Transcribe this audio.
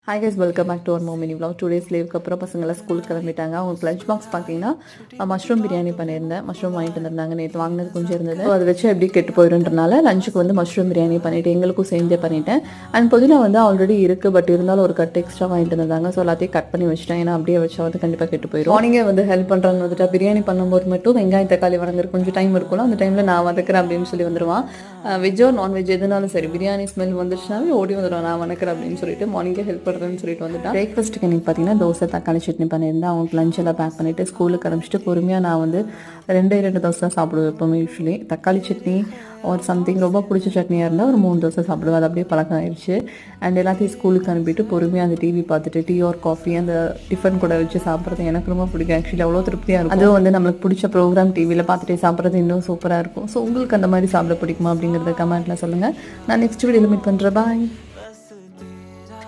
Hi guys, welcome back to our more mini vlog. 2 days leave அப்புறம் பசங்களை ஸ்கூலுக்கு கிளம்பிட்டாங்க. அவங்களுக்கு லஞ்ச் பாக்ஸ் பார்த்தீங்கன்னா மஷ்ரூம் பிரியாணி பண்ணியிருந்தேன். மஷ்ரூம் வாங்கிட்டு வந்திருந்தாங்க. நேற்று வாங்கினது கொஞ்சம் இருந்தது. அதை வச்சு எப்படி கெட்டு போயிடுன்றனால லஞ்சுக்கு வந்து மஷ்ரூம் பிரியாணி பண்ணிவிட்டு எங்களுக்கும் சேர்ந்தே பண்ணிட்டேன். அண்ட் புதினா வந்து ஆல்ரெடி இருக்குது, பட் இருந்தாலும் ஒரு கட் எக்ஸ்ட்ரா வாங்கிட்டு இருந்தாங்க. ஸோ எல்லாத்தையும் கட் பண்ணி வச்சுட்டேன். ஏன்னா அப்படியே வச்சா வந்து கண்டிப்பாக கெட்டு போயிடும். மார்னிங்கே வந்து ஹெல்ப் பண்ணுறாங்க வந்துட்டா பிரியாணி பண்ணும்போது மட்டும் வெங்காயம் தக்காளி வதங்குற கொஞ்சம் டைம் இருக்கும்ல, அந்த டைமில் நான் வதக்குறேன் அப்படின்னு சொல்லி வந்துடுவான். வெஜ்ஜோ நான்வெஜ் எதுனாலும் சரி, பிரியாணி ஸ்மெல் வந்துச்சுனாவே ஓடி வந்துடுவான் நான் வதக்குறேன் அப்படின்னு சொல்லிட்டு மார்னிங்கே ஹெல்ப் பண்ணுறேன்னு சொல்லிட்டு வந்துட்டான். பிரேக்ஃபாஸ்ட்டுக்கு இன்றைக்கி பார்த்தீங்கன்னா தோசை தக்காளி சட்னி பண்ணியிருந்தேன். அவங்களுக்கு லஞ்ச் எல்லாம் பேக் பண்ணிவிட்டு ஸ்கூலுக்கு கிளம்பிச்சிட்டு பொறுமையாக நான் வந்து 2 தோசை தான் சாப்பிடுவேன் எப்போவுமே. யூஸ்வலி தக்காளி சட்னி ஒரு சம்திங் ரொம்ப பிடிச்ச சட்னியாக இருந்தால் ஒரு 3 தோசை சாப்பிடுவேன். அது அப்படியே பழக்கம் ஆயிடுச்சு. அண்ட் எல்லாத்தையும் ஸ்கூலுக்கு அனுப்பிட்டு பொறுமையாக அந்த டிவி பார்த்துட்டு டீ ஆர் காஃபி அந்த டிஃபன் கூட வச்சு சாப்பிட்றது எனக்கு ரொம்ப பிடிக்கும். ஆக்சுவலி அவ்வளோ திருப்தியாக இருக்கும். அதுவும் வந்து நம்மளுக்கு பிடிச்ச ப்ரோக்ராம் டிவியில் பார்த்துட்டே சாப்பிட்றது இன்னும் சூப்பராக இருக்கும். ஸோ உங்களுக்கு அந்த மாதிரி சாப்பிட பிடிக்குமா அப்படிங்கிறத கமெண்ட்டில் சொல்லுங்கள். நான் நெக்ஸ்ட் வீடியோவில் மீட் பண்ணுறேன். பாய்.